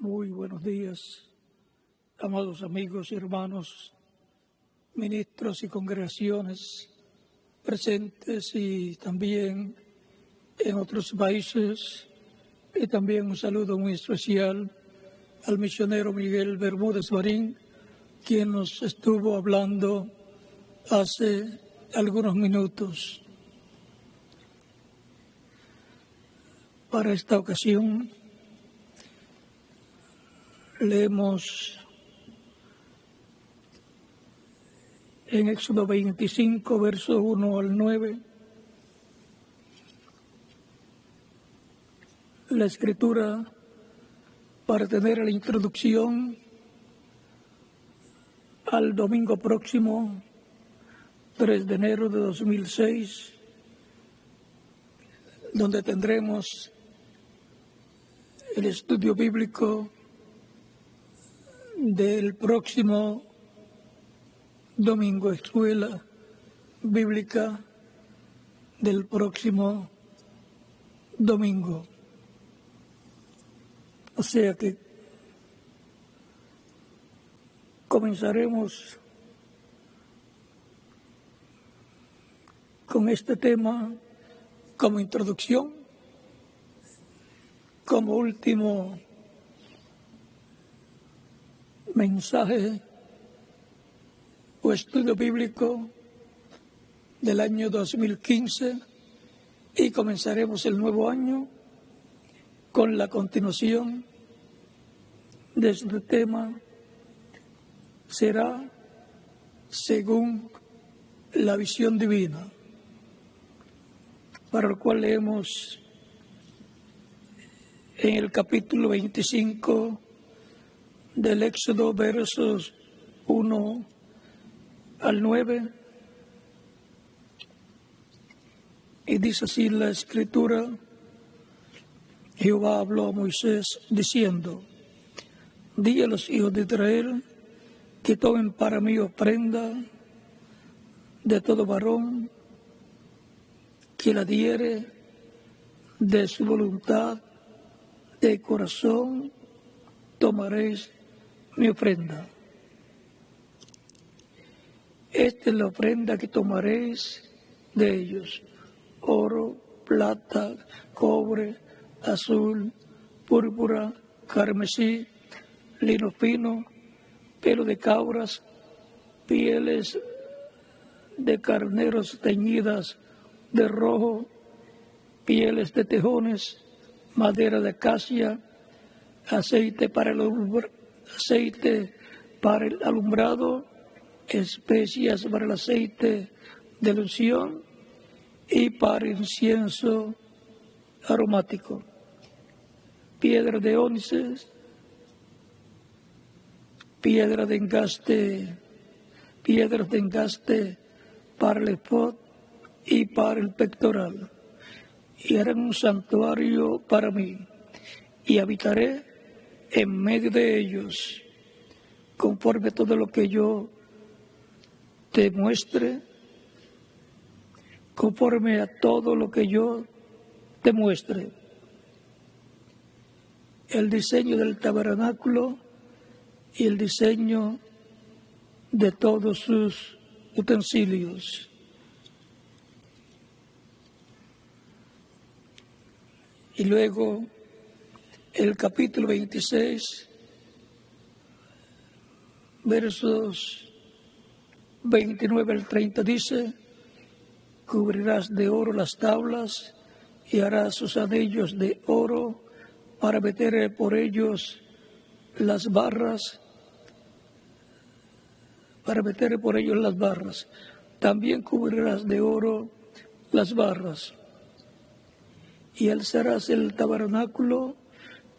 Muy buenos días, amados amigos y hermanos, ministros y congregaciones presentes y también en otros países. Y también un saludo muy especial al misionero Miguel Bermúdez Marín, quien nos estuvo hablando hace algunos minutos. Para esta ocasión leemos en Éxodo 25, versos 1 al 9, la escritura para tener la introducción al domingo próximo, 3 de enero de 2006, donde tendremos el estudio bíblico del próximo domingo, escuela bíblica del próximo domingo. O sea que comenzaremos con este tema como introducción, como último mensaje o estudio bíblico del año 2015, y comenzaremos el nuevo año con la continuación de este tema. Será según la visión divina, para el cual leemos en el capítulo 25 del Éxodo, versos 1 al 9, y dice así la escritura: Jehová habló a Moisés diciendo: Di a los hijos de Israel que tomen para mí ofrenda de todo varón que la diere de su voluntad de corazón, tomaréis mi ofrenda. Esta es la ofrenda que tomaréis de ellos: oro, plata, cobre, azul, púrpura, carmesí, lino fino, pelo de cabras, pieles de carneros teñidas de rojo, pieles de tejones, madera de acacia, aceite para el alumbrado, especias para el aceite de la unción y para incienso aromático, piedra de ónice, piedras de engaste para el efod y para el pectoral, y harán un santuario para mí, y habitaré en medio de ellos, conforme a todo lo que yo te muestre, conforme a todo lo que yo te muestre. El diseño del tabernáculo y el diseño de todos sus utensilios. Y luego el capítulo 26, versos 29 al 30 dice: Cubrirás de oro las tablas y harás sus anillos de oro para meter por ellos las barras, También cubrirás de oro las barras, y alzarás el tabernáculo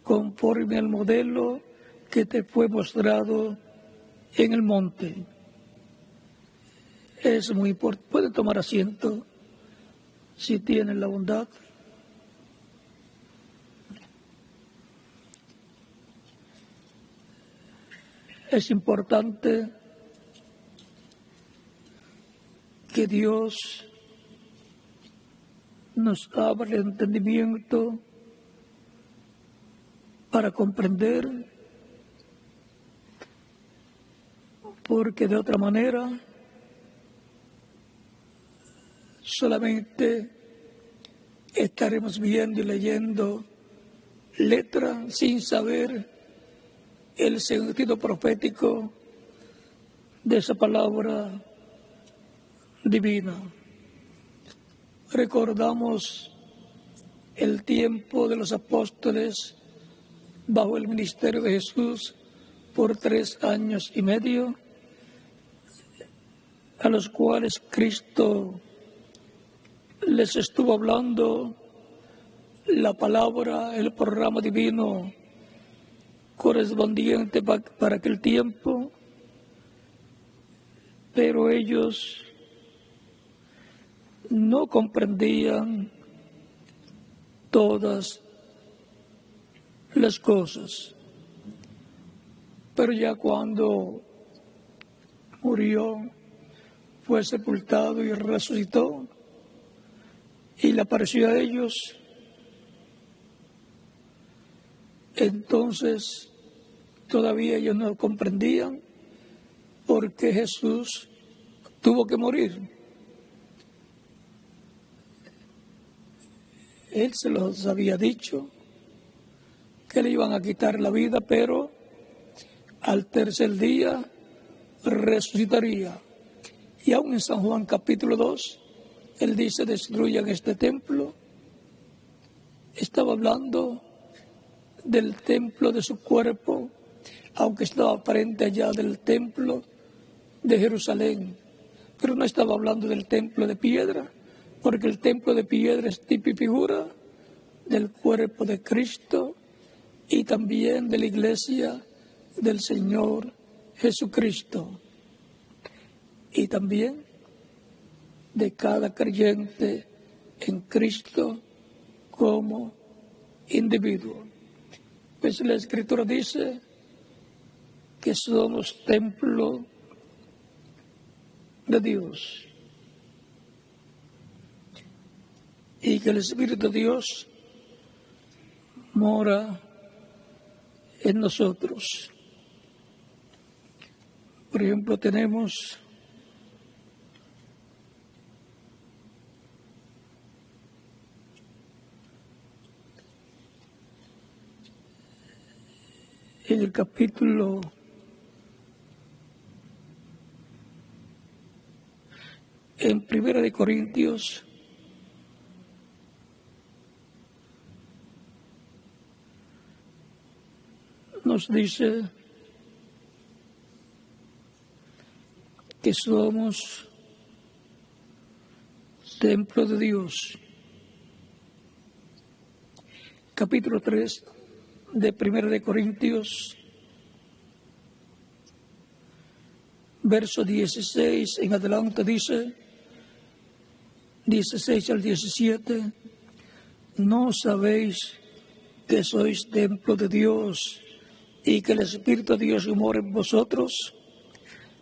conforme al modelo que te fue mostrado en el monte. Es muy importante. Pueden tomar asiento si tienen la bondad. Es importante que Dios nos abra el entendimiento para comprender porque de otra manera solamente estaremos viendo y leyendo letra sin saber el sentido profético de esa palabra divina. Recordamos el tiempo de los apóstoles bajo el ministerio de Jesús por 3 años y medio, a los cuales Cristo les estuvo hablando la palabra, el programa divino correspondiente para aquel tiempo, pero ellos no comprendían todas las cosas. Pero ya cuando murió, fue sepultado y resucitó, y le apareció a ellos, entonces todavía ellos no comprendían por qué Jesús tuvo que morir. Él se los había dicho que le iban a quitar la vida, pero al tercer día resucitaría. Y aún en San Juan capítulo 2, él dice: destruyan este templo. Estaba hablando del templo de su cuerpo, aunque estaba frente allá del templo de Jerusalén, pero no estaba hablando del templo de piedra, porque el templo de piedra es tipo y figura del cuerpo de Cristo y también de la iglesia del Señor Jesucristo, y también de cada creyente en Cristo como individuo. Pues la Escritura dice que somos templo de Dios y que el Espíritu de Dios mora en nosotros. Por ejemplo, tenemos en el capítulo en 1 de Corintios, nos dice que somos templo de Dios. Capítulo 3 de 1 de Corintios, verso 16 en adelante dice, 16 al 17, ¿no sabéis que sois templo de Dios y que el Espíritu de Dios mora en vosotros?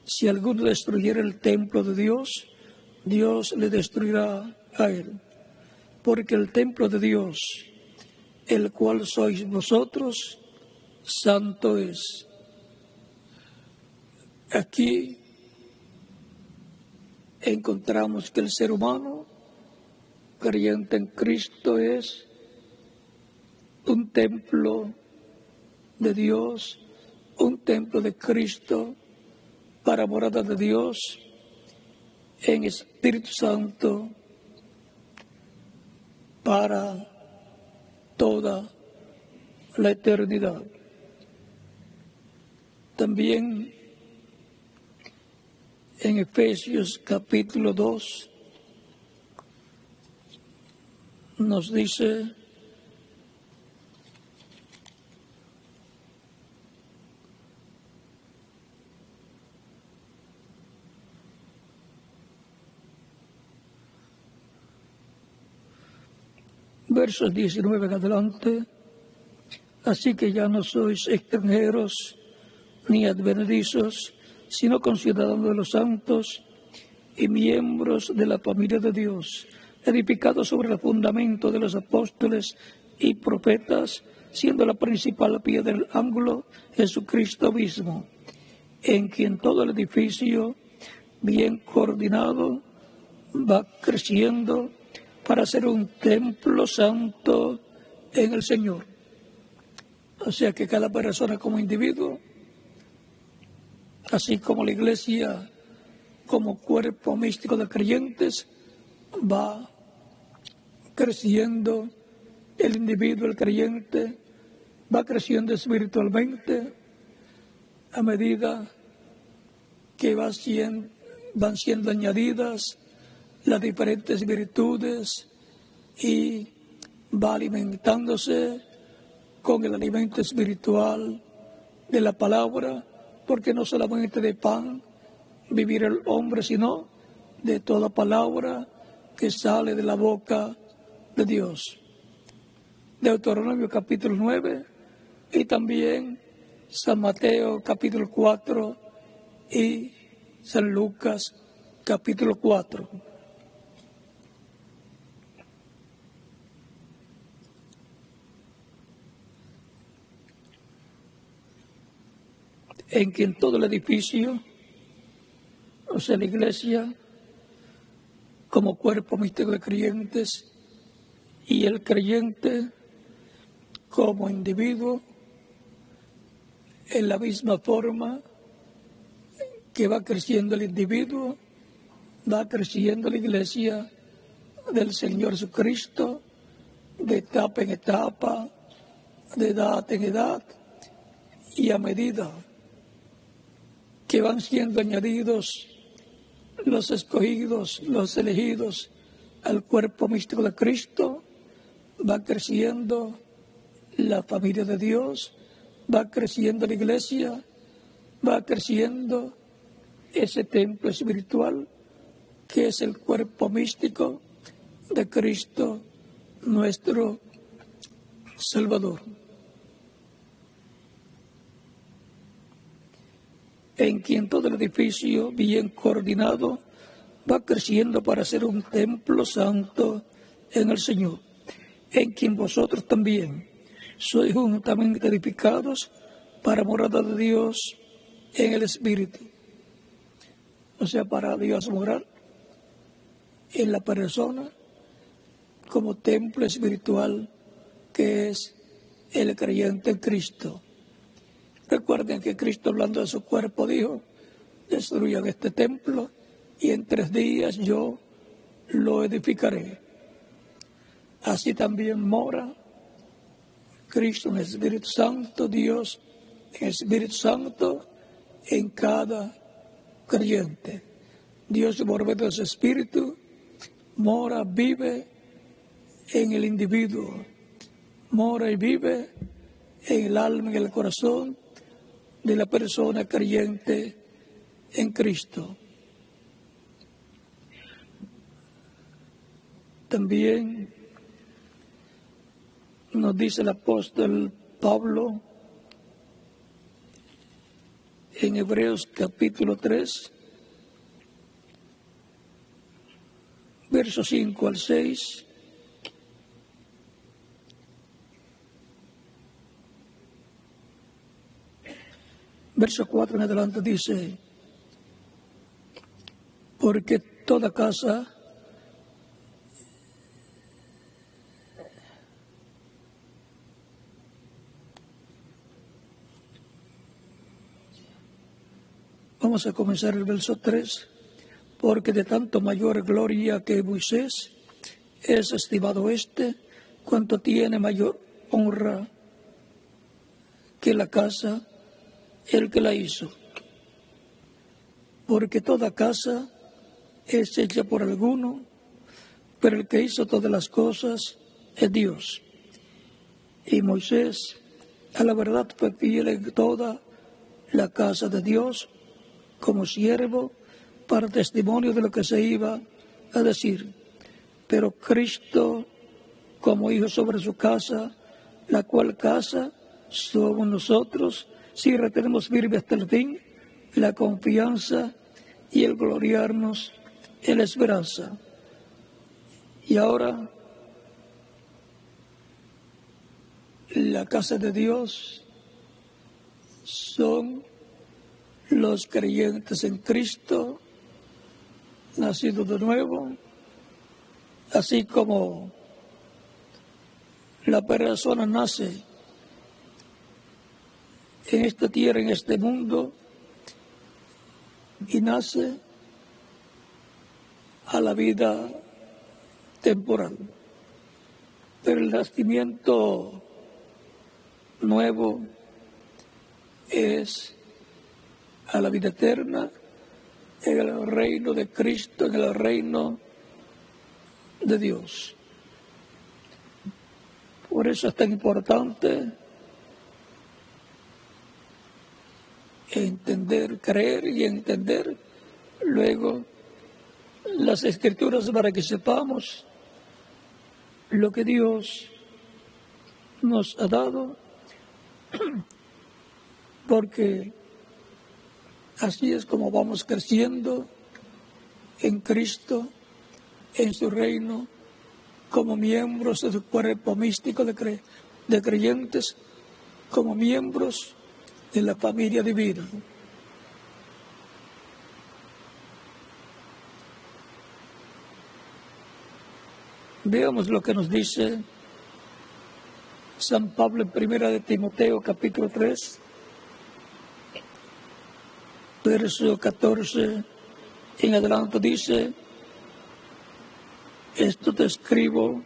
Si alguno destruyera el templo de Dios, Dios le destruirá a él. Porque el templo de Dios, el cual sois vosotros, santo es. Aquí encontramos que el ser humano, creyente en Cristo, es un templo de Dios, un templo de Cristo, para morada de Dios en Espíritu Santo para toda la eternidad. También en Efesios capítulo 2 nos dice versos 19 en adelante, así que ya no sois extranjeros ni advenedizos, sino conciudadanos de los santos y miembros de la familia de Dios, edificados sobre el fundamento de los apóstoles y profetas, siendo la principal piedra del ángulo Jesucristo mismo. en quien todo el edificio, bien coordinado, va creciendo para ser un templo santo en el Señor. O sea que cada persona como individuo, así como la iglesia como cuerpo místico de creyentes, va creciendo, el individuo, el creyente, va creciendo espiritualmente a medida que van siendo añadidas las diferentes virtudes y va alimentándose con el alimento espiritual de la palabra, porque no solamente de pan vivir el hombre, sino de toda palabra que sale de la boca de Dios. Deuteronomio capítulo 9 y también San Mateo capítulo 4 y San Lucas capítulo 4. En quien todo el edificio, o sea, la iglesia, como cuerpo místico de creyentes, y el creyente como individuo, en la misma forma que va creciendo el individuo, va creciendo la iglesia del Señor Jesucristo, de etapa en etapa, de edad en edad, y a medida que van siendo añadidos los escogidos, los elegidos al cuerpo místico de Cristo, va creciendo la familia de Dios, va creciendo la iglesia, va creciendo ese templo espiritual que es el cuerpo místico de Cristo, nuestro Salvador. En quien todo el edificio, bien coordinado, va creciendo para ser un templo santo en el Señor, en quien vosotros también sois juntamente edificados para morada de Dios en el Espíritu. O sea, para Dios morar en la persona como templo espiritual que es el creyente en Cristo. Recuerden que Cristo, hablando de su cuerpo, dijo: destruyan este templo y en 3 días yo lo edificaré. Así también mora Cristo en el Espíritu Santo, Dios en el Espíritu Santo en cada creyente. Dios, por medio de su Espíritu, mora, vive en el individuo, mora y vive en el alma y el corazón de la persona creyente en Cristo. También nos dice el apóstol Pablo en Hebreos capítulo 3, versos 5 al 6, verso 4 en adelante dice: porque toda casa vamos a comenzar el verso 3, porque de tanto mayor gloria que Moisés es estimado cuanto tiene mayor honra que la casa, el que la hizo. Porque toda casa es hecha por alguno, pero el que hizo todas las cosas es Dios. Y Moisés, a la verdad, fue fiel en toda la casa de Dios, como siervo, para testimonio de lo que se iba a decir. Pero Cristo, como hijo sobre su casa, la cual casa somos nosotros, si retenemos firme hasta el fin la confianza y el gloriarnos en la esperanza. Y ahora, la casa de Dios son los creyentes en Cristo, nacidos de nuevo, así como la persona nace en esta tierra, en este mundo, y nace a la vida temporal. Pero el nacimiento nuevo es a la vida eterna, en el reino de Cristo, en el reino de Dios. Por eso es tan importante entender, creer y entender luego las Escrituras para que sepamos lo que Dios nos ha dado, porque así es como vamos creciendo en Cristo, en su reino, como miembros de su cuerpo místico de creyentes, como miembros de la familia divina. Veamos lo que nos dice San Pablo en 1 de Timoteo, capítulo 3, verso 14 en adelante. Dice: esto te escribo,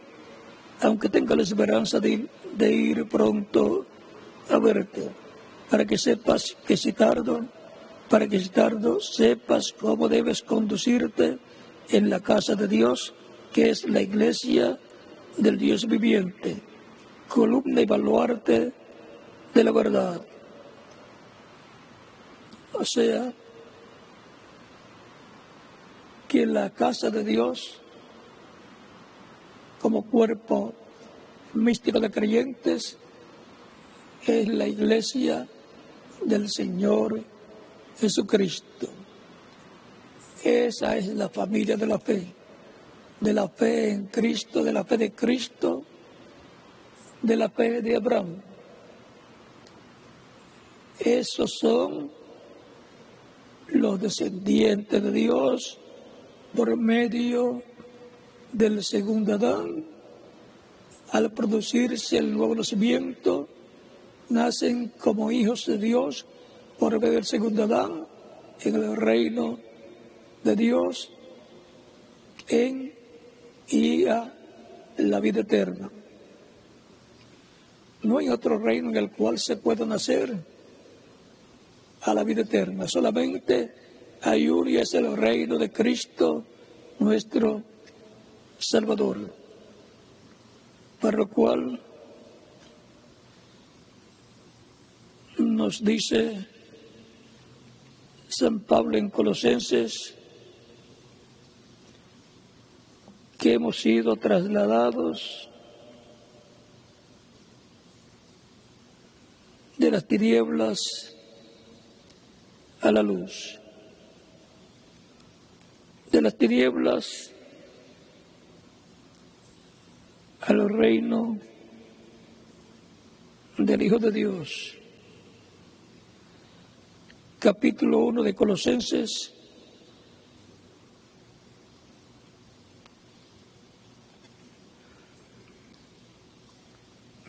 aunque tenga la esperanza de ir pronto a verte, para que sepas que si tardo, sepas cómo debes conducirte en la casa de Dios, que es la iglesia del Dios viviente, columna y baluarte de la verdad. O sea, que la casa de Dios, como cuerpo místico de creyentes, es la iglesia del Señor Jesucristo. Esa es la familia de la fe en Cristo, de la fe de Cristo, de la fe de Abraham. Esos son los descendientes de Dios por medio del segundo Adán. Al producirse el nuevo nacimiento, nacen como hijos de Dios por medio del segundo Adán en el reino de Dios y a la vida eterna. No hay otro reino en el cual se pueda nacer a la vida eterna. Solamente hay uno, y es el reino de Cristo, nuestro Salvador. Para lo cual nos dice San Pablo en Colosenses que hemos sido trasladados de las tinieblas a la luz, de las tinieblas al reino del Hijo de Dios. Capítulo 1 de Colosenses,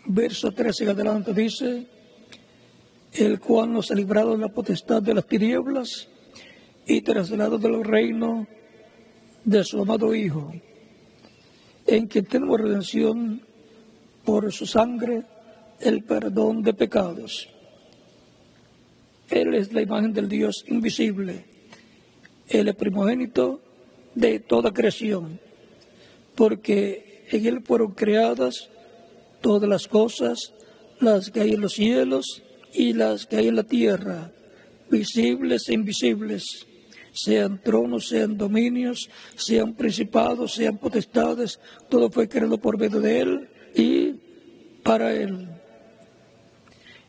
verso 13 en adelante dice: el cual nos ha librado de la potestad de las tinieblas y trasladado del reino de su amado Hijo, en quien tenemos redención por su sangre, el perdón de pecados. Él es la imagen del Dios invisible, el primogénito de toda creación, porque en Él fueron creadas todas las cosas, las que hay en los cielos y las que hay en la tierra, visibles e invisibles, sean tronos, sean dominios, sean principados, sean potestades. Todo fue creado por medio de Él y para Él.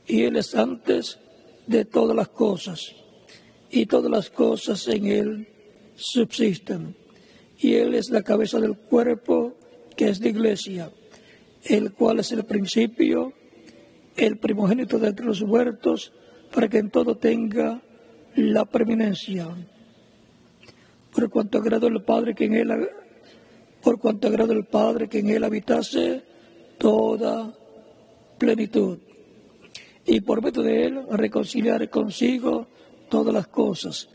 Y Él es antes de todas las cosas, y todas las cosas en Él subsisten. Y Él es la cabeza del cuerpo, que es la iglesia, el cual es el principio, el primogénito de entre los muertos, para que en todo tenga la preeminencia, por cuanto agradó el Padre que en él habitase toda plenitud, y por medio de él reconciliar consigo todas las cosas,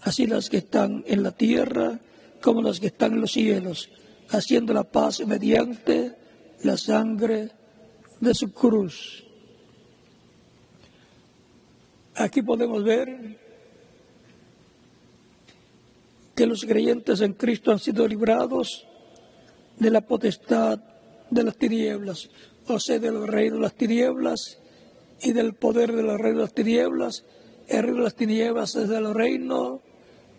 así las que están en la tierra como las que están en los cielos, haciendo la paz mediante la sangre de su cruz. Aquí podemos ver que los creyentes en Cristo han sido librados de la potestad de las tinieblas, o sea, del reino de las tinieblas y del poder del reino de las tinieblas. El reino de las tinieblas es el reino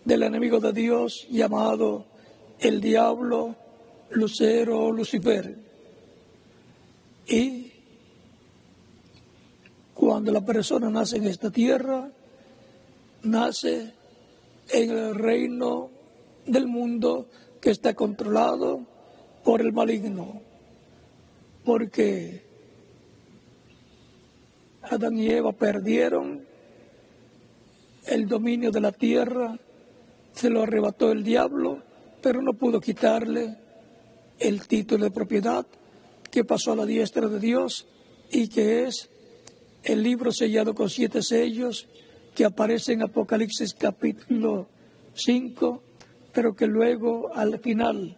del enemigo de Dios llamado el diablo, Lucero, Lucifer. Y cuando la persona nace en esta tierra, nace en el reino del mundo que está controlado por el maligno, porque Adán y Eva perdieron el dominio de la tierra, se lo arrebató el diablo, pero no pudo quitarle el título de propiedad que pasó a la diestra de Dios y que es el libro sellado con 7 sellos que aparece en Apocalipsis capítulo 5, pero que luego al final,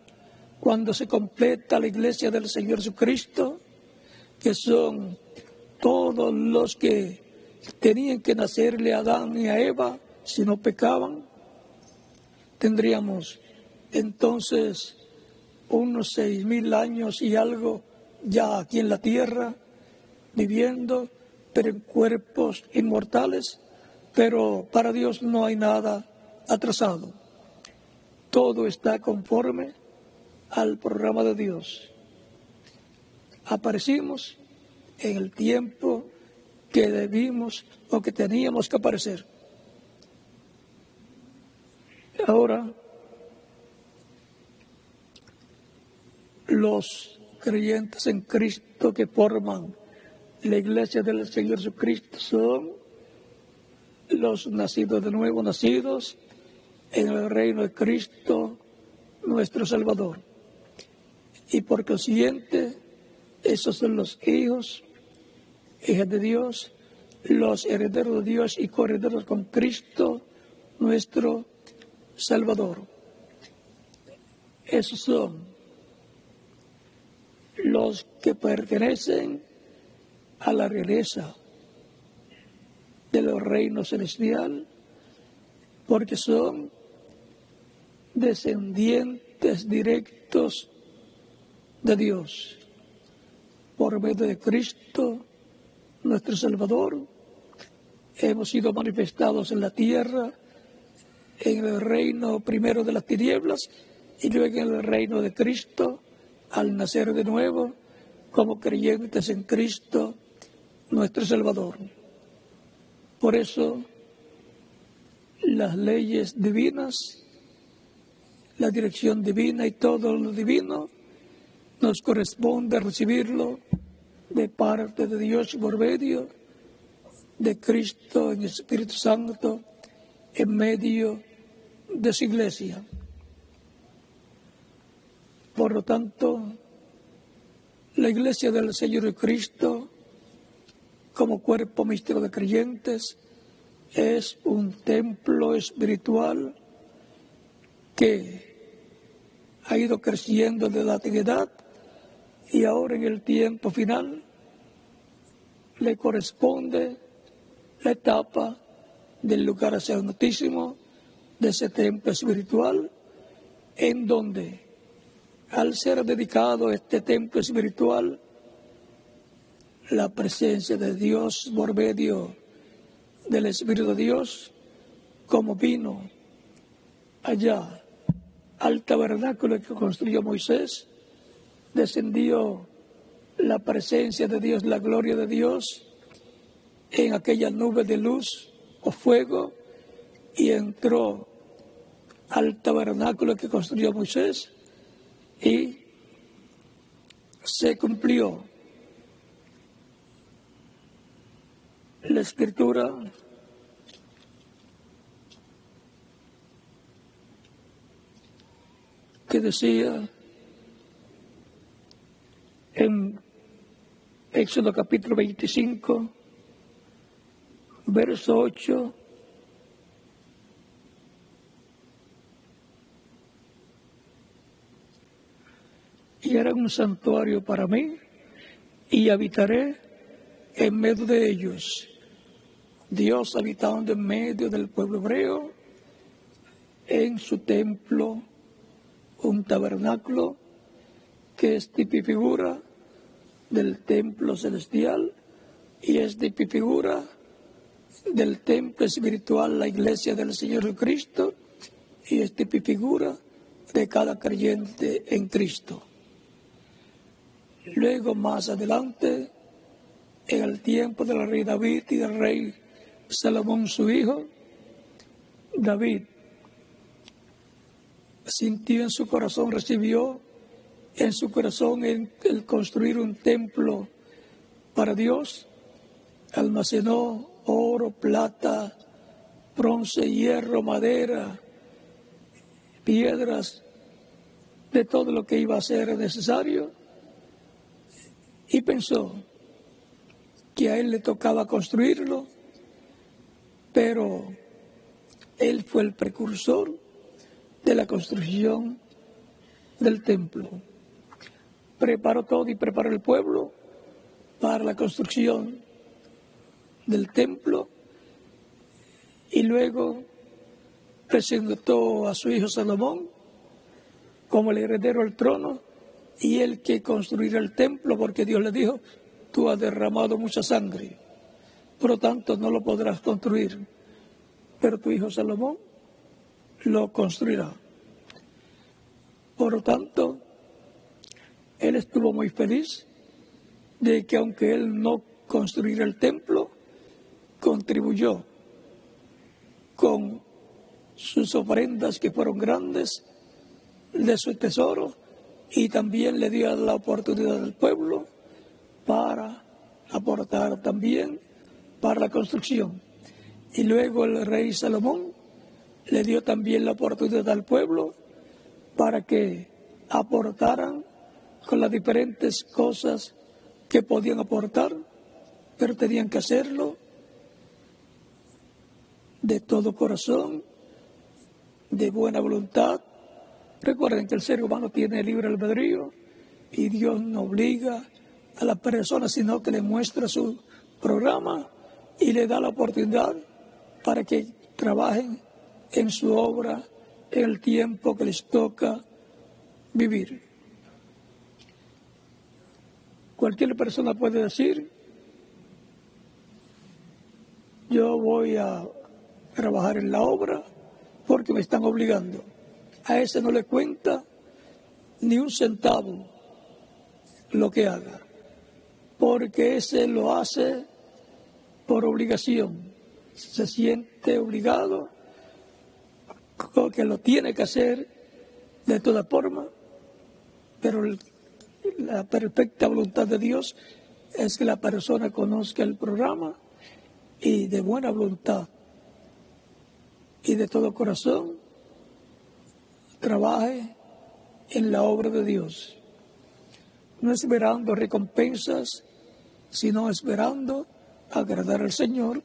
cuando se completa la iglesia del Señor Jesucristo, que son todos los que tenían que nacerle a Adán y a Eva si no pecaban, tendríamos entonces unos 6,000 años y algo ya aquí en la tierra, viviendo, pero en cuerpos inmortales. Pero para Dios no hay nada atrasado. Todo está conforme al programa de Dios. Aparecimos en el tiempo que debimos o que teníamos que aparecer. Ahora, los creyentes en Cristo que forman la iglesia del Señor Jesucristo son los nacidos de nuevo, nacidos en el reino de Cristo, nuestro Salvador. Y por consiguiente, esos son los hijos, hijas de Dios, los herederos de Dios y coherederos con Cristo, nuestro Salvador. Esos son los que pertenecen a la realeza del reino celestial, porque son descendientes directos de Dios. Por medio de Cristo, nuestro Salvador, hemos sido manifestados en la tierra, en el reino primero de las tinieblas y luego en el reino de Cristo, al nacer de nuevo como creyentes en Cristo, nuestro Salvador. Por eso, las leyes divinas, la dirección divina y todo lo divino, nos corresponde recibirlo de parte de Dios por medio de Cristo en el Espíritu Santo, en medio de su iglesia. Por lo tanto, la iglesia del Señor Cristo, como cuerpo místico de creyentes, es un templo espiritual que ha ido creciendo de la antigüedad y ahora en el tiempo final le corresponde la etapa del lugar santísimo, de ese templo espiritual, en donde, al ser dedicado este templo espiritual, la presencia de Dios por medio del Espíritu de Dios, como vino allá al tabernáculo que construyó Moisés, descendió la presencia de Dios, la gloria de Dios, en aquella nube de luz o fuego, y entró al tabernáculo que construyó Moisés y se cumplió la Escritura que decía en Éxodo capítulo 25, verso 8, y harán un santuario para mí, y habitaré en medio de ellos. Dios habitando en medio del pueblo hebreo, en su templo, un tabernáculo que es tipifigura del templo celestial y es tipifigura del templo espiritual, la iglesia del Señor Jesucristo, y es tipifigura de cada creyente en Cristo. Luego, más adelante, en el tiempo del rey David y del rey Salomón, su hijo, David sintió en su corazón, recibió en su corazón el construir un templo para Dios. Almacenó oro, plata, bronce, hierro, madera, piedras, de todo lo que iba a ser necesario, y pensó que a él le tocaba construirlo, pero él fue el precursor de la construcción del templo. Preparó todo y preparó el pueblo para la construcción del templo, y luego presentó a su hijo Salomón como el heredero al trono y el que construirá el templo, porque Dios le dijo: tú has derramado mucha sangre, por lo tanto no lo podrás construir, pero tu hijo Salomón lo construirá. Por lo tanto, él estuvo muy feliz de que, aunque él no construyera el templo, contribuyó con sus ofrendas, que fueron grandes, de su tesoro, y también le dio la oportunidad al pueblo para aportar también para la construcción. Y luego el rey Salomón le dio también la oportunidad al pueblo para que aportaran con las diferentes cosas que podían aportar, pero tenían que hacerlo de todo corazón, de buena voluntad. Recuerden que el ser humano tiene libre albedrío y Dios no obliga a la persona, sino que le muestra su programa y le da la oportunidad para que trabajen en su obra en el tiempo que les toca vivir. Cualquier persona puede decir: yo voy a trabajar en la obra porque me están obligando. A ese no le cuenta ni un centavo lo que haga, porque ese lo hace por obligación. Se siente obligado, que lo tiene que hacer de toda forma, pero la perfecta voluntad de Dios es que la persona conozca el programa y de buena voluntad y de todo corazón trabaje en la obra de Dios, no esperando recompensas, sino esperando agradar al Señor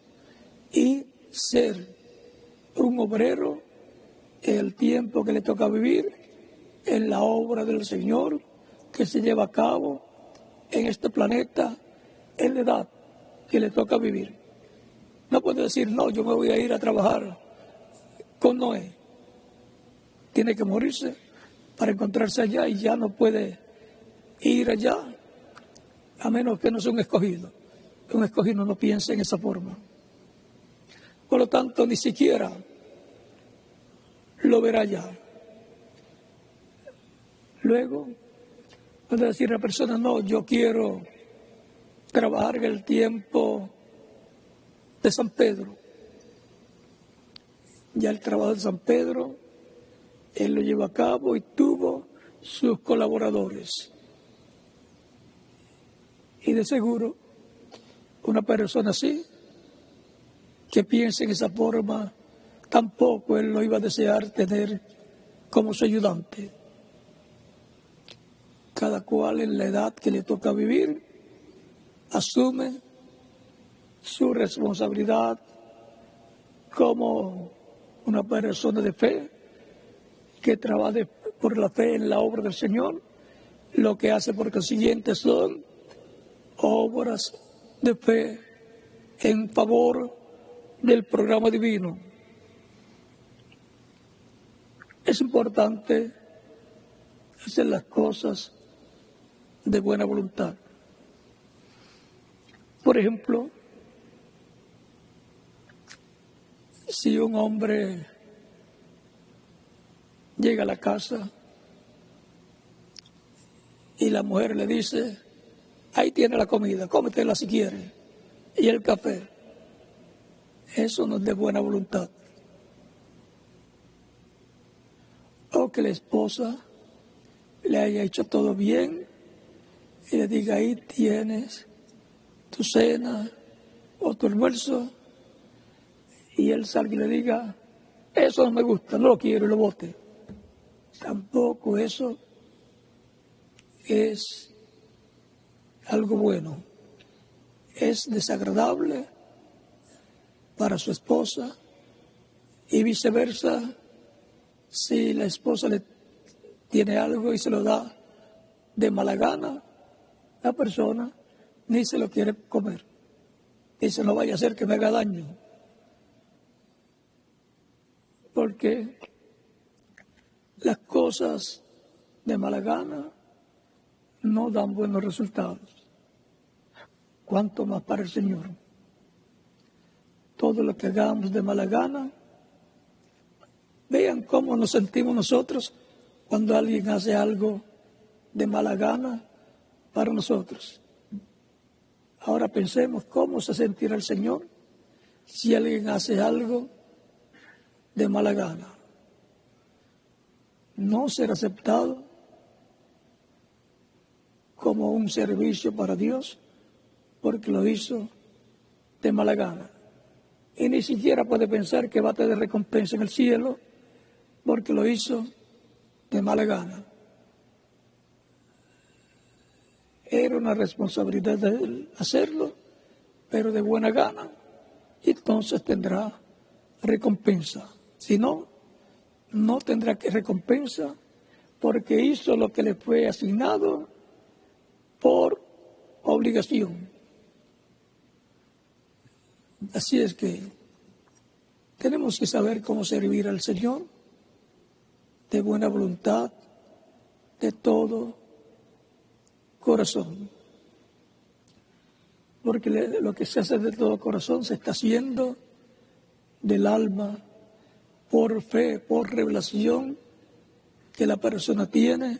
y ser un obrero en el tiempo que le toca vivir en la obra del Señor que se lleva a cabo en este planeta en la edad que le toca vivir. No puede decir: no, yo me voy a ir a trabajar con Noé. Tiene que morirse para encontrarse allá, y ya no puede ir allá a menos que no sea un escogido. Un escogido no piensa en esa forma. Por lo tanto, ni siquiera lo verá allá. Luego puede decir la persona: no, yo quiero trabajar en el tiempo de San Pedro. Ya el trabajo de San Pedro, él lo llevó a cabo y tuvo sus colaboradores. Y de seguro, una persona así, que piense en esa forma, tampoco él lo iba a desear tener como su ayudante. cada cual en la edad que le toca vivir, asume su responsabilidad como una persona de fe que trabaja por la fe en la obra del Señor. Lo que hace por consiguiente son obras de fe en favor del programa divino. Es importante hacer las cosas de buena voluntad. Por ejemplo, si un hombre llega a la casa y la mujer le dice: ahí tiene la comida, cómetela si quiere, y el café, eso no es de buena voluntad. O que la esposa le haya hecho todo bien y le diga: ahí tienes tu cena o tu almuerzo, y él salga y le diga: eso no me gusta, no lo quiero, y lo bote. Tampoco eso es algo bueno. Es desagradable para su esposa, y viceversa. Si la esposa le tiene algo y se lo da de mala gana, la persona ni se lo quiere comer. Dice: no vaya a ser que me haga daño. Porque las cosas de mala gana no dan buenos resultados. Cuanto más para el Señor. Todo lo que hagamos de mala gana, vean cómo nos sentimos nosotros cuando alguien hace algo de mala gana para nosotros. Ahora pensemos cómo se sentirá el Señor si alguien hace algo de mala gana. No será aceptado como un servicio para Dios porque lo hizo de mala gana. Y ni siquiera puede pensar que va a tener recompensa en el cielo porque lo hizo de mala gana. Era una responsabilidad de él hacerlo, pero de buena gana, y entonces tendrá recompensa. Si no, no tendrá recompensa porque hizo lo que le fue asignado por obligación. Así es que tenemos que saber cómo servir al Señor de buena voluntad, de todo corazón. Porque lo que se hace de todo corazón se está haciendo del alma, por fe, por revelación que la persona tiene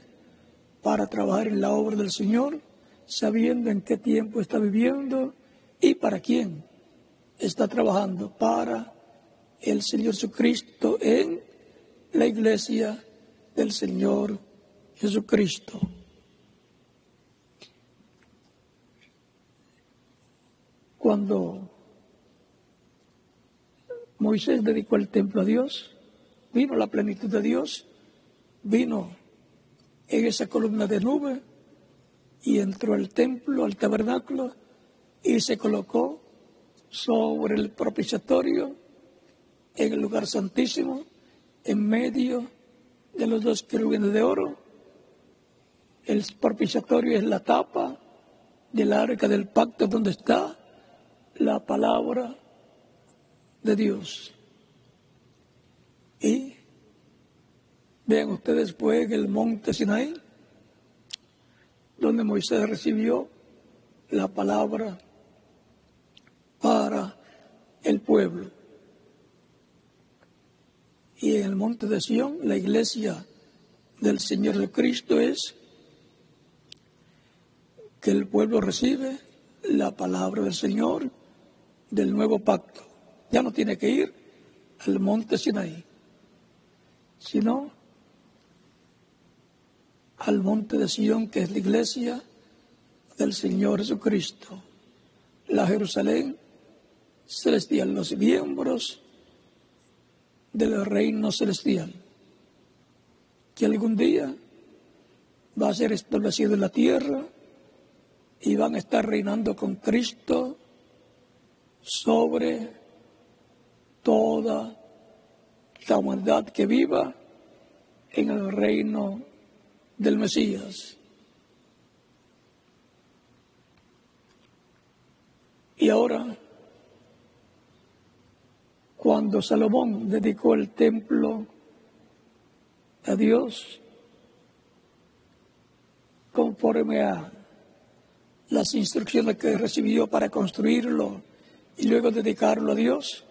para trabajar en la obra del Señor, sabiendo en qué tiempo está viviendo y para quién está trabajando, para el Señor Jesucristo en la iglesia del Señor Jesucristo. Cuando Moisés dedicó el templo a Dios, vino la plenitud de Dios, vino en esa columna de nube y entró al templo, al tabernáculo, y se colocó sobre el propiciatorio en el lugar santísimo, en medio de los dos querubines de oro. El propiciatorio es la tapa del arca del pacto donde está la palabra de Dios. Y vean ustedes pues en el monte Sinaí, donde Moisés recibió la palabra para el pueblo. Y en el monte de Sión, la iglesia del Señor Jesucristo es que el pueblo recibe la palabra del Señor del nuevo pacto. Ya no tiene que ir al monte Sinaí, sino al monte de Sión, que es la iglesia del Señor Jesucristo, la Jerusalén celestial, los miembros del reino celestial, que algún día va a ser establecido en la tierra y van a estar reinando con Cristo sobre toda la humanidad que viva en el reino del Mesías. Y ahora, cuando Salomón dedicó el templo a Dios, conforme a las instrucciones que recibió para construirlo y luego dedicarlo a Dios,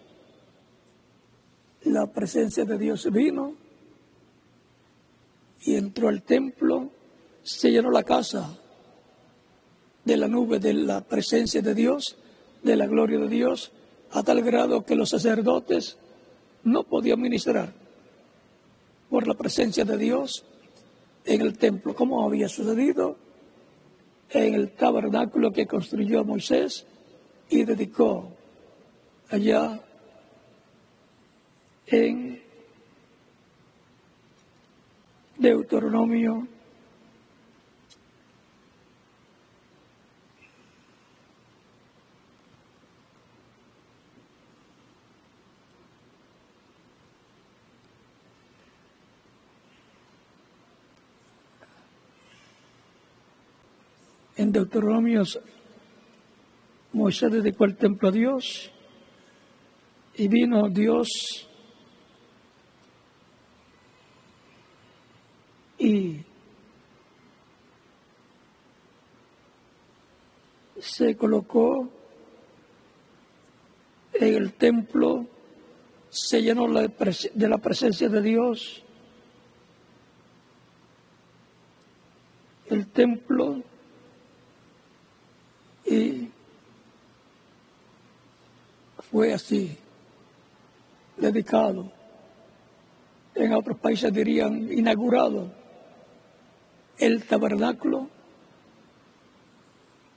la presencia de Dios vino y entró al templo, se llenó la casa de la nube de la presencia de Dios, de la gloria de Dios, a tal grado que los sacerdotes no podían ministrar por la presencia de Dios en el templo, como había sucedido en el tabernáculo que construyó Moisés y dedicó allá en Deuteronomio Moisés dedicó el templo a Dios y vino Dios y se colocó en el templo, se llenó de la presencia de Dios. El templo y fue así, dedicado. En otros países dirían inaugurado el tabernáculo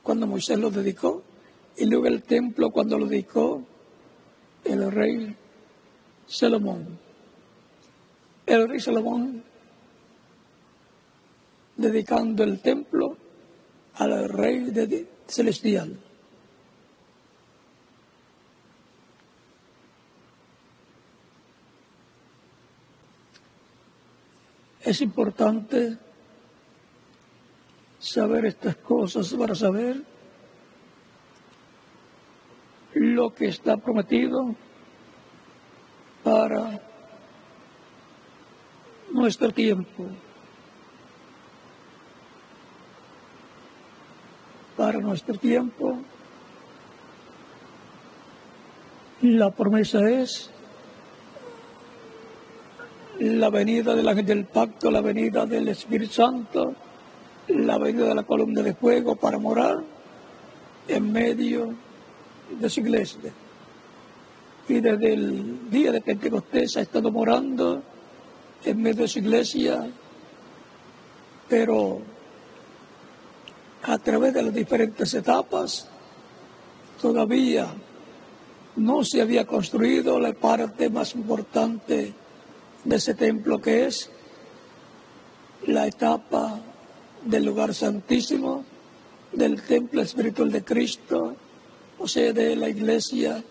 cuando Moisés lo dedicó y luego el templo cuando lo dedicó el rey Salomón. El rey Salomón dedicando el templo al rey celestial. Es importante saber estas cosas para saber lo que está prometido para nuestro tiempo. Para nuestro tiempo, la promesa es la venida del ángel del pacto, la venida del Espíritu Santo, la venida de la columna de fuego para morar en medio de su iglesia. Y desde el día de Pentecostés ha estado morando en medio de su iglesia, pero a través de las diferentes etapas todavía no se había construido la parte más importante de ese templo, que es la etapa del lugar santísimo, del templo espiritual de Cristo, o sea, de la iglesia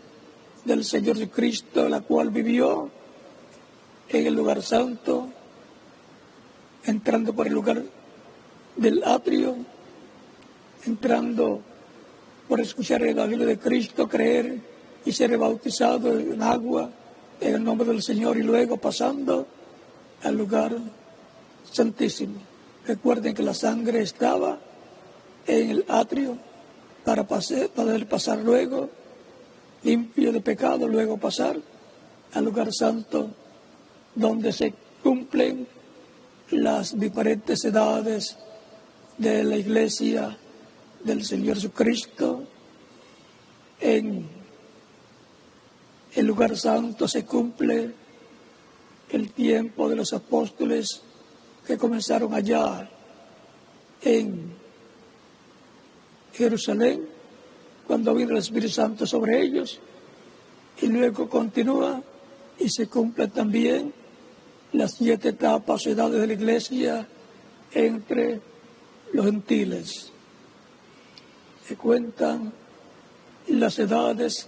del Señor Jesucristo, la cual vivió en el lugar santo, entrando por el lugar del atrio, entrando por escuchar el evangelio de Cristo, creer y ser bautizado en agua en el nombre del Señor y luego pasando al lugar santísimo. Recuerden que la sangre estaba en el atrio para poder pasar luego, limpio de pecado, luego pasar al lugar santo donde se cumplen las diferentes edades de la iglesia del Señor Jesucristo. En el lugar santo se cumple el tiempo de los apóstoles que comenzaron allá en Jerusalén, cuando vino el Espíritu Santo sobre ellos, y luego continúa y se cumplen también las 7 etapas o edades de la iglesia entre los gentiles. Se cuentan las edades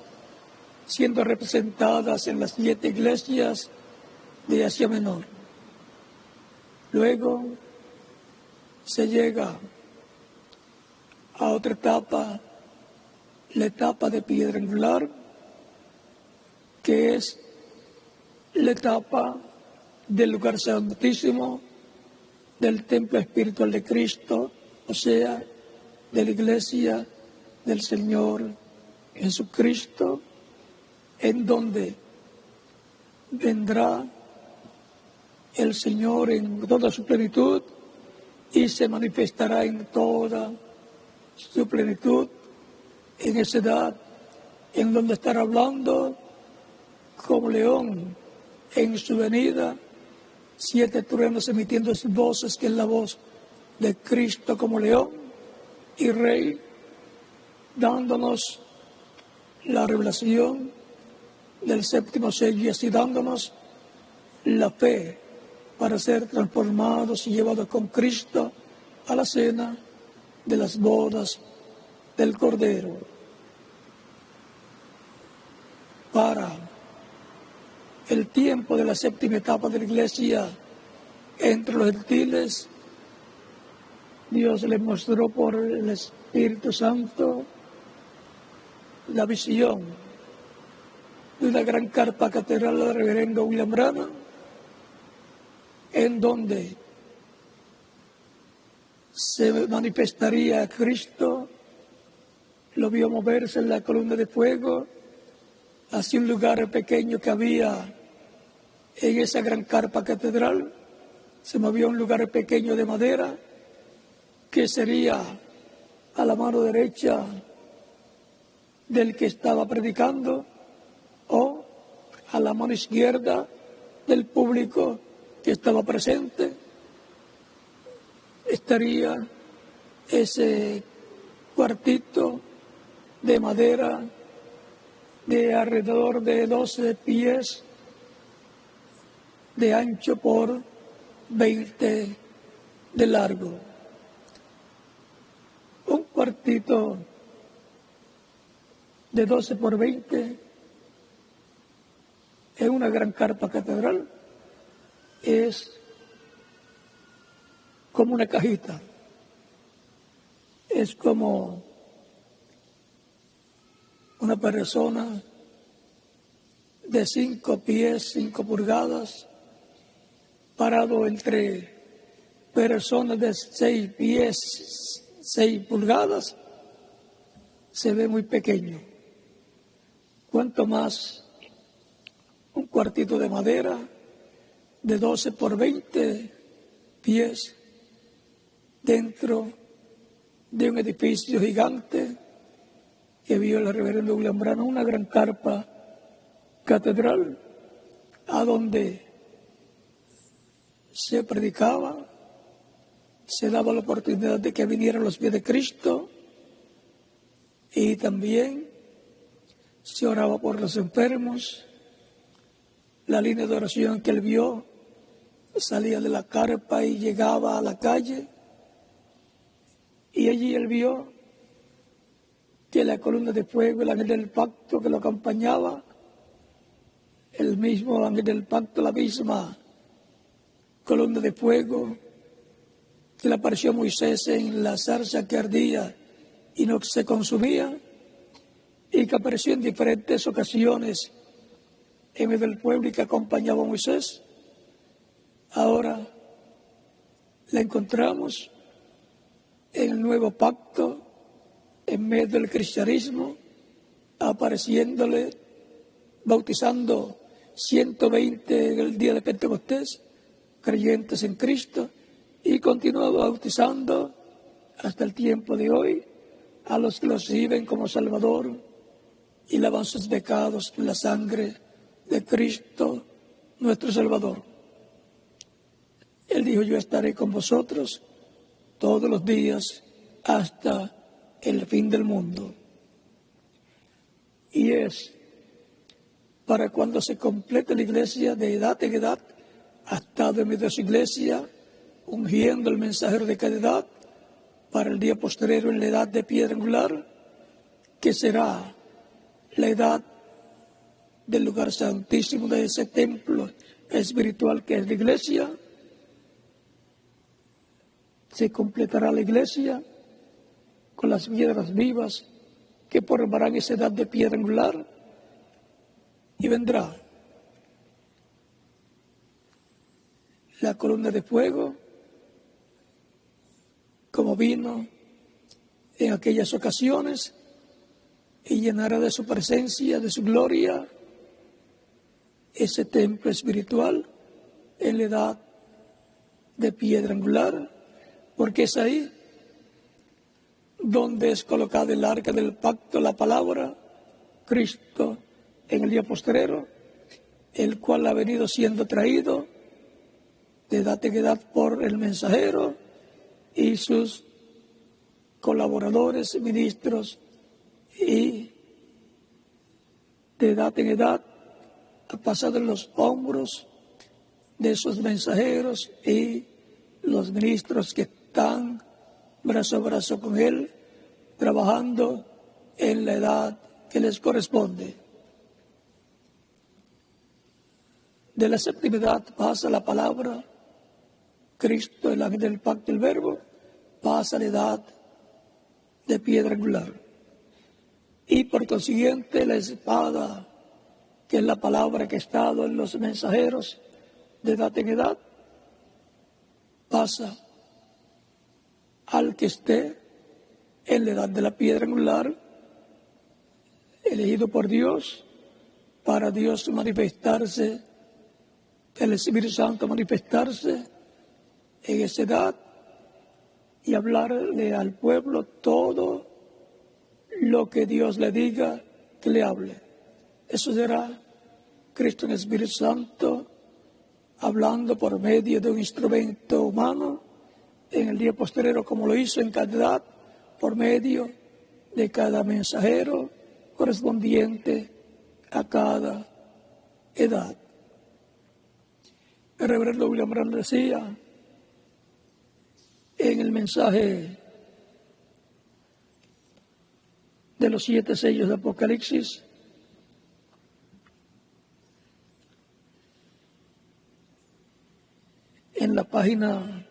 siendo representadas en las 7 iglesias de Asia Menor. Luego se llega a otra etapa, la etapa de piedra angular, que es la etapa del lugar santísimo, del templo espiritual de Cristo, o sea, de la iglesia del Señor Jesucristo, en donde vendrá el Señor en toda su plenitud y se manifestará en toda su plenitud en esa edad, en donde estará hablando como león en su venida, 7 truenos emitiendo sus voces, que es la voz de Cristo como león y rey, dándonos la revelación del 7º sello y así dándonos la fe para ser transformados y llevados con Cristo a la cena de las bodas del Cordero. Para el tiempo de la 7ª etapa de la iglesia entre los gentiles, Dios les mostró por el Espíritu Santo la visión de una gran carpa catedral del reverendo William Branham, en donde se manifestaría a Cristo. Lo vio moverse en la columna de fuego hacia un lugar pequeño que había en esa gran carpa catedral. Se movió a un lugar pequeño de madera que sería a la mano derecha del que estaba predicando o a la mano izquierda del público que estaba presente. Estaría ese cuartito de madera de alrededor de 12 pies de ancho por 20 de largo. Un cuartito de 12 por 20 en una gran carpa catedral es como una cajita, es como una persona de 5 pies, 5 pulgadas, parado entre personas de 6 pies, 6 pulgadas, se ve muy pequeño. Cuanto más un cuartito de madera de 12 por 20 pies dentro de un edificio gigante que vio el reverendo William Branham, una gran carpa catedral a donde se predicaba, se daba la oportunidad de que vinieran los pies de Cristo y también se oraba por los enfermos. La línea de oración que él vio salía de la carpa y llegaba a la calle, y allí él vio que la columna de fuego, el ángel del pacto que lo acompañaba, el mismo ángel del pacto, la misma columna de fuego que le apareció a Moisés en la zarza que ardía y no se consumía, y que apareció en diferentes ocasiones en medio del pueblo y que acompañaba a Moisés. Ahora la encontramos en el nuevo pacto, en medio del cristianismo, apareciéndole, bautizando 120 en el día de Pentecostés, creyentes en Cristo, y continúa bautizando hasta el tiempo de hoy a los que lo reciben como Salvador y lavan sus pecados en la sangre de Cristo, nuestro Salvador. Él dijo: yo estaré con vosotros todos los días hasta el fin del mundo. Y es para cuando se complete la iglesia, de edad en edad, ha estado en medio de su iglesia ungiendo el mensajero de cada edad para el día postrero en la edad de piedra angular, que será la edad del lugar santísimo de ese templo espiritual que es la iglesia. Se completará la iglesia con las piedras vivas que formarán esa edad de piedra angular, y vendrá la columna de fuego como vino en aquellas ocasiones y llenará de su presencia, de su gloria, ese templo espiritual en la edad de piedra angular, porque es ahí donde es colocada el arca del pacto, la palabra, Cristo en el día postrero, el cual ha venido siendo traído de edad en edad por el mensajero y sus colaboradores, ministros, y de edad en edad ha pasado en los hombros de esos mensajeros y los ministros que están brazo a brazo con él, trabajando en la edad que les corresponde. De la séptima edad pasa la palabra, Cristo, el ángel del pacto, el verbo, pasa la edad de piedra angular. Y por consiguiente la espada, que es la palabra que ha estado en los mensajeros de edad en edad, pasa al que esté en la edad de la piedra angular, elegido por Dios, para Dios manifestarse, el Espíritu Santo manifestarse en esa edad y hablarle al pueblo todo lo que Dios le diga que le hable. Eso será Cristo en el Espíritu Santo, hablando por medio de un instrumento humano en el día postrero, como lo hizo en cada edad, por medio de cada mensajero correspondiente a cada edad. El reverendo William Branham decía en el mensaje de los 7 sellos de Apocalipsis, en la página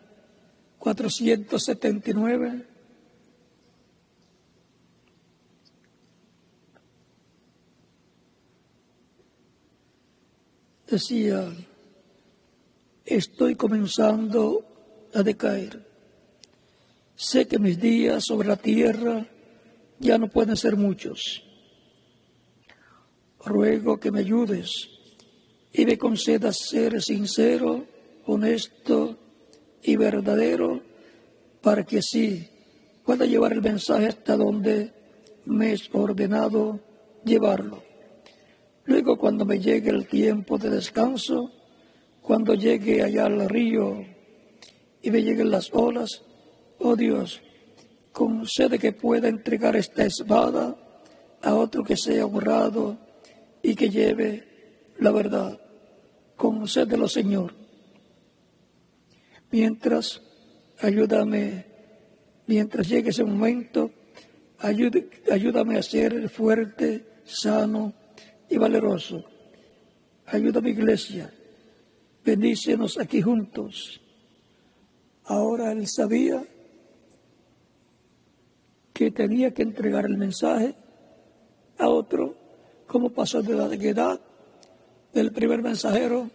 479, decía: estoy comenzando a decaer. Sé que mis días sobre la tierra ya no pueden ser muchos. Ruego que me ayudes y me concedas ser sincero, honesto y verdadero, para que así pueda llevar el mensaje hasta donde me es ordenado llevarlo. Luego, cuando me llegue el tiempo de descanso, cuando llegue allá al río y me lleguen las olas, oh Dios, concede que pueda entregar esta espada a otro que sea honrado y que lleve la verdad. Concédelo, Señor. Mientras llegue ese momento, ayúdame a ser fuerte, sano y valeroso. Ayúdame, iglesia. Bendícenos aquí juntos. Ahora él sabía que tenía que entregar el mensaje a otro, como pasó de edad en edad. Del primer mensajero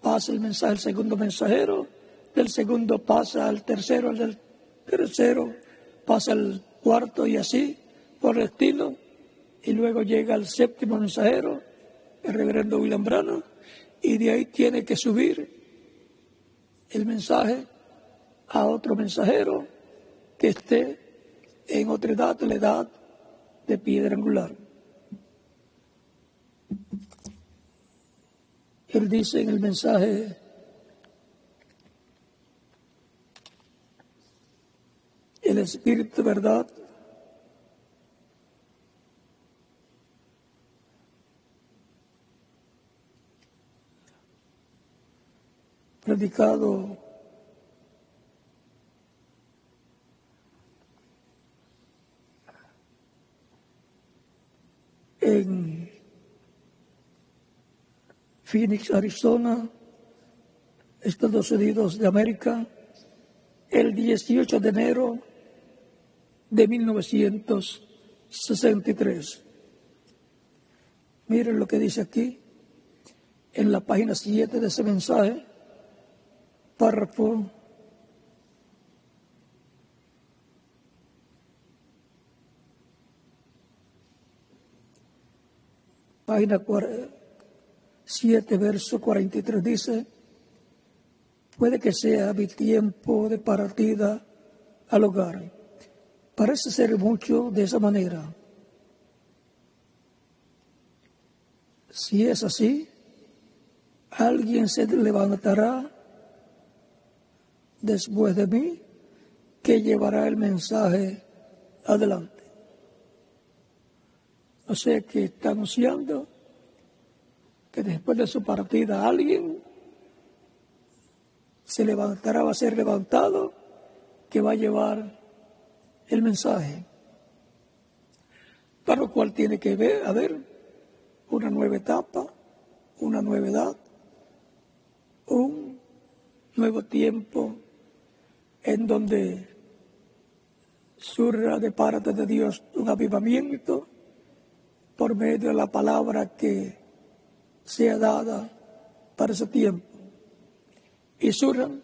pasa el mensaje al segundo mensajero, del segundo pasa al tercero, del tercero pasa al cuarto, y así por el estilo, y luego llega al séptimo mensajero, el reverendo William Branham, y de ahí tiene que subir el mensaje a otro mensajero que esté en otra edad, la edad de piedra angular. Él dice en el mensaje: el Espíritu de verdad predicado en Phoenix, Arizona, Estados Unidos de América, el 18 de enero de 1963. Miren lo que dice aquí, en la página 7 de ese mensaje, párrafo página 7, verso 43, dice: puede que sea mi tiempo de partida al hogar. Parece ser mucho de esa manera. Si es así, alguien se levantará después de mí que llevará el mensaje adelante. O sea que está anunciando que después de su partida alguien se levantará, va a ser levantado, que va a llevar el mensaje. Para lo cual tiene que haber una nueva etapa, una nueva edad, un nuevo tiempo en donde surja de parte de Dios un avivamiento por medio de la palabra que sea dada para ese tiempo. Y surjan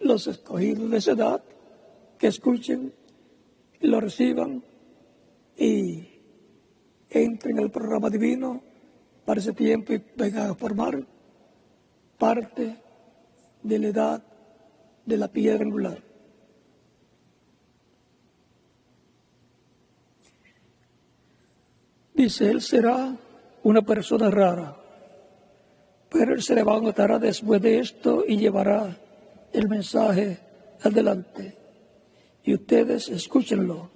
los escogidos de esa edad que escuchen, lo reciban y entren en el programa divino para ese tiempo y vengan a formar parte de la edad de la piedra angular. Dice, él será una persona rara, pero él se levantará después de esto y llevará el mensaje adelante. Y ustedes escúchenlo.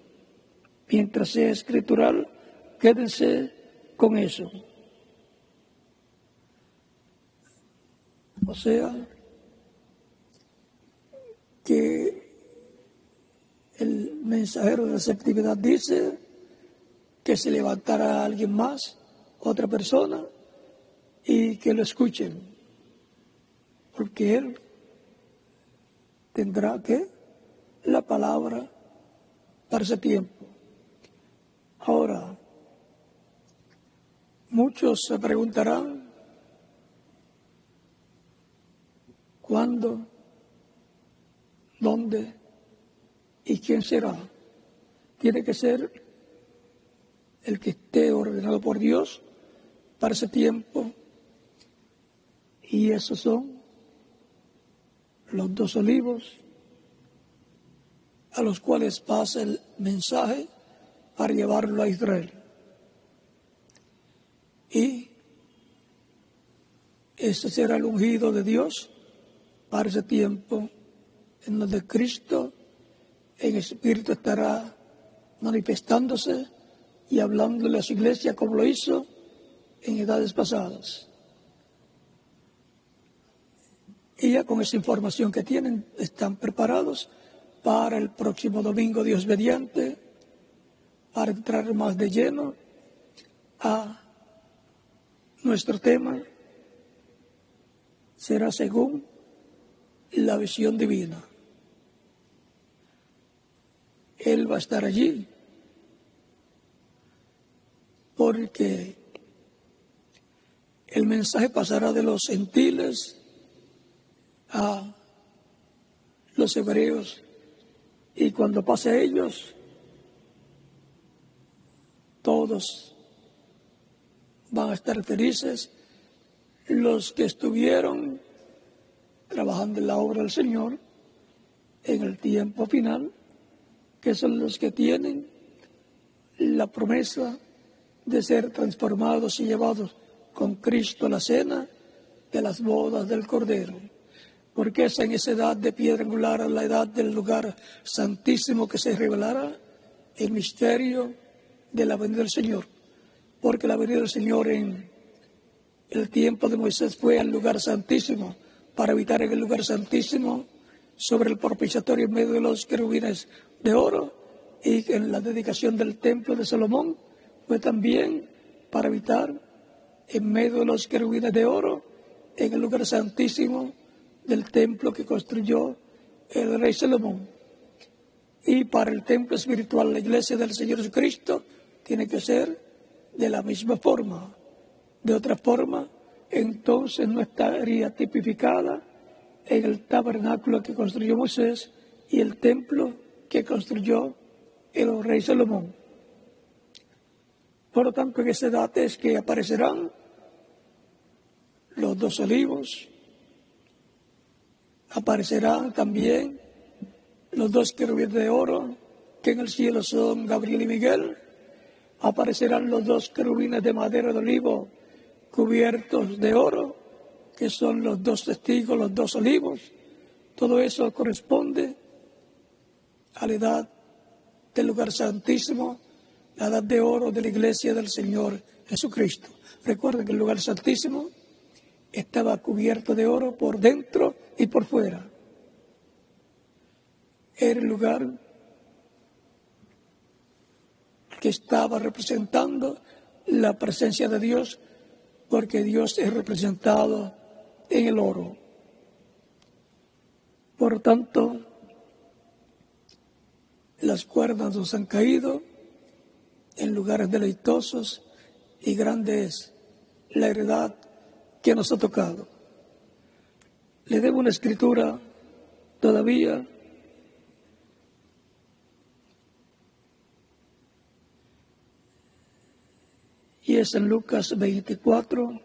Mientras sea escritural, quédense con eso. O sea, que el mensajero de receptividad dice que se levantará alguien más, otra persona, y que lo escuchen, porque él tendrá la palabra para ese tiempo. Ahora, muchos se preguntarán, ¿cuándo, dónde y quién será? Tiene que ser el que esté ordenado por Dios para ese tiempo. Y esos son los 2 olivos a los cuales pasa el mensaje para llevarlo a Israel. Y ese será el ungido de Dios para ese tiempo en donde Cristo en espíritu estará manifestándose y hablándole a su iglesia como lo hizo en edades pasadas. Y ya con esa información que tienen, están preparados para el próximo domingo, Dios mediante, para entrar más de lleno a nuestro tema. Será según la visión divina. Él va a estar allí porque el mensaje pasará de los gentiles a los hebreos, y cuando pase a ellos, todos van a estar felices, los que estuvieron trabajando en la obra del Señor en el tiempo final, que son los que tienen la promesa de ser transformados y llevados con Cristo a la cena de las bodas del Cordero. Porque es en esa edad de piedra angular, la edad del lugar santísimo, que se revelará el misterio de la venida del Señor. Porque la venida del Señor en el tiempo de Moisés fue al lugar santísimo, para habitar en el lugar santísimo sobre el propiciatorio en medio de los querubines de oro, y en la dedicación del templo de Salomón fue también para habitar en medio de los querubines de oro en el lugar santísimo del templo que construyó el rey Salomón. Y para el templo espiritual, la iglesia del Señor Jesucristo, tiene que ser de la misma forma. De otra forma, entonces no estaría tipificada en el tabernáculo que construyó Moisés y el templo que construyó el rey Salomón. Por lo tanto, en esa edad es que aparecerán los dos olivos, aparecerán también los dos querubines de oro, que en el cielo son Gabriel y Miguel, aparecerán los dos querubines de madera de olivo cubiertos de oro, que son los dos testigos, los dos olivos. Todo eso corresponde a la edad del lugar santísimo, la edad de oro de la iglesia del Señor Jesucristo. Recuerden que el lugar santísimo estaba cubierto de oro por dentro y por fuera. Era el lugar que estaba representando la presencia de Dios, porque Dios es representado en el oro. Por tanto, las cuerdas nos han caído en lugares deleitosos y grande es la heredad que nos ha tocado. Le debo una escritura todavía y es en Lucas 24,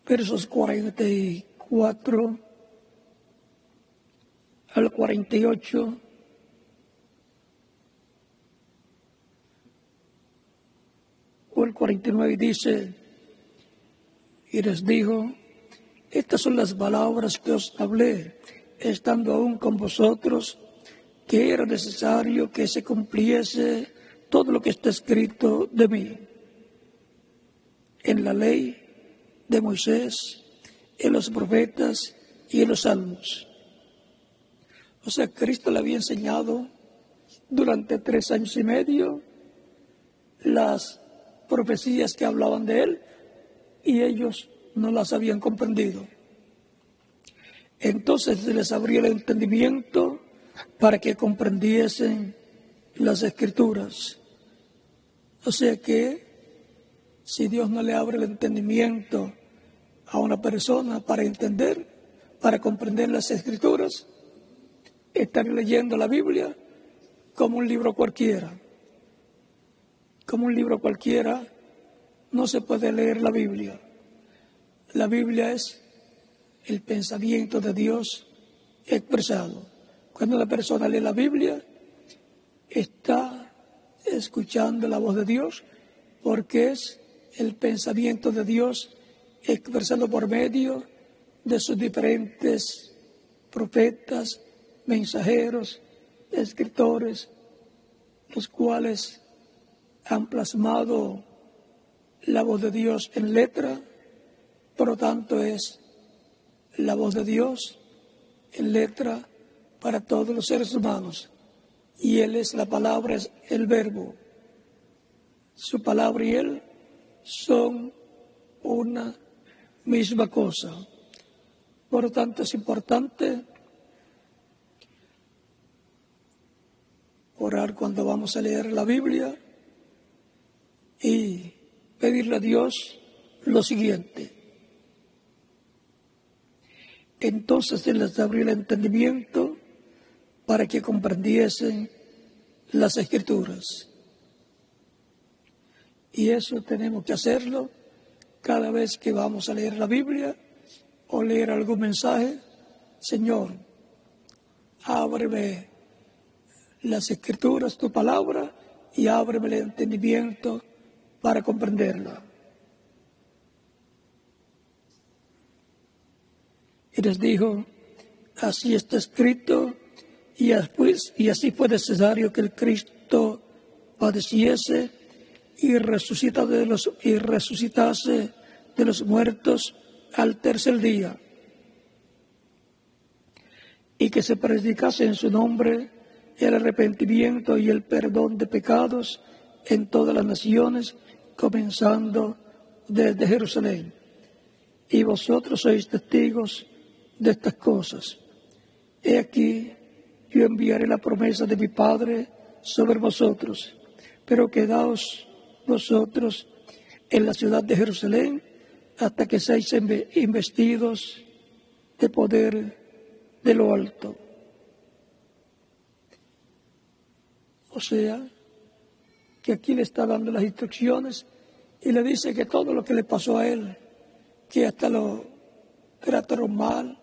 versos 44 al 48, o el 49 dice: y les dijo, estas son las palabras que os hablé, estando aún con vosotros, que era necesario que se cumpliese todo lo que está escrito de mí en la ley de Moisés, en los profetas y en los salmos. O sea, Cristo le había enseñado durante 3 años y medio las profecías que hablaban de él, y ellos no las habían comprendido. Entonces se les abrió el entendimiento para que comprendiesen las Escrituras. O sea que si Dios no le abre el entendimiento a una persona para entender, para comprender las Escrituras, estará leyendo la Biblia como un libro cualquiera. Como un libro cualquiera no se puede leer la Biblia. La Biblia es el pensamiento de Dios expresado. Cuando una persona lee la Biblia, está escuchando la voz de Dios, porque es el pensamiento de Dios expresado por medio de sus diferentes profetas, mensajeros, escritores, los cuales han plasmado la voz de Dios en letra. Por lo tanto, es la voz de Dios en letra para todos los seres humanos. Y Él es la palabra, es el verbo. Su palabra y Él son una misma cosa. Por lo tanto, es importante orar cuando vamos a leer la Biblia y pedirle a Dios lo siguiente. Entonces se les abrió el entendimiento para que comprendiesen las Escrituras. Y eso tenemos que hacerlo cada vez que vamos a leer la Biblia o leer algún mensaje. Señor, ábreme las Escrituras, tu palabra, y ábreme el entendimiento para comprenderla. Y les dijo, así está escrito, y así fue necesario que el Cristo padeciese y resucitase de los muertos al tercer día, y que se predicase en su nombre el arrepentimiento y el perdón de pecados en todas las naciones, comenzando desde Jerusalén. Y vosotros sois testigos de estas cosas. He aquí, yo enviaré la promesa de mi Padre sobre vosotros, pero quedaos vosotros en la ciudad de Jerusalén hasta que seáis investidos de poder de lo alto. O sea, que aquí le está dando las instrucciones y le dice que todo lo que le pasó a él, que hasta lo trataron mal,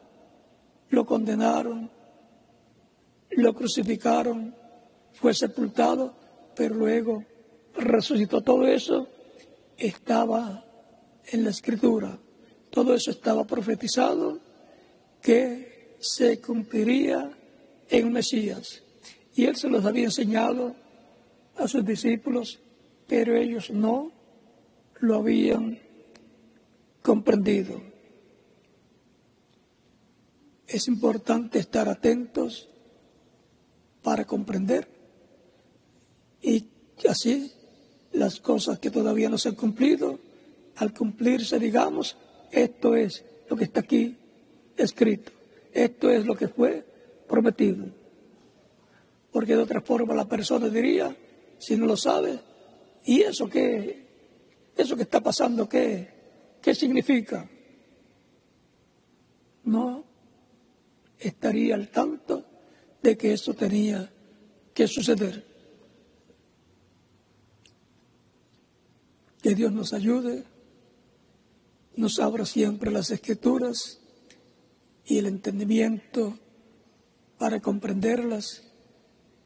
lo condenaron, lo crucificaron, fue sepultado, pero luego resucitó. Todo eso estaba en la Escritura, todo eso estaba profetizado que se cumpliría en Mesías. Y él se los había enseñado a sus discípulos, pero ellos no lo habían comprendido. Es importante estar atentos para comprender, y así las cosas que todavía no se han cumplido, al cumplirse, digamos, esto es lo que está aquí escrito, esto es lo que fue prometido. Porque de otra forma la persona diría, si no lo sabe, ¿y eso qué está pasando, qué significa? No estaría al tanto de que eso tenía que suceder. Que Dios nos ayude, nos abra siempre las Escrituras y el entendimiento para comprenderlas,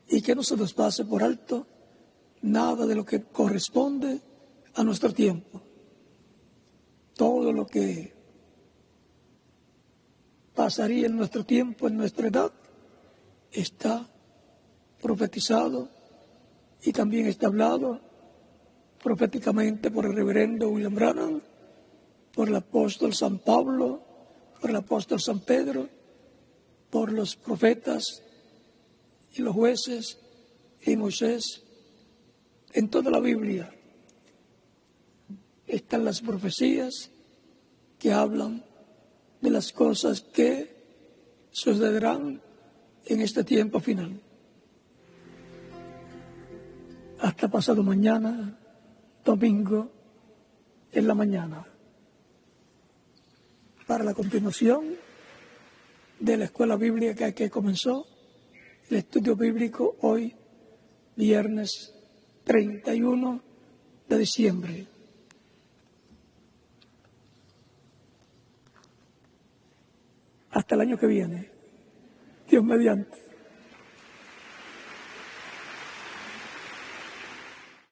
y que no se nos pase por alto nada de lo que corresponde a nuestro tiempo. Todo lo que pasaría en nuestro tiempo, en nuestra edad, está profetizado y también está hablado proféticamente por el reverendo William Branham, por el apóstol San Pablo, por el apóstol San Pedro, por los profetas y los jueces y Moisés. En toda la Biblia están las profecías que hablan de las cosas que sucederán en este tiempo final. Hasta pasado mañana, domingo, en la mañana, para la continuación de la escuela bíblica que comenzó el estudio bíblico hoy, viernes 31 de diciembre. Hasta el año que viene, Dios mediante.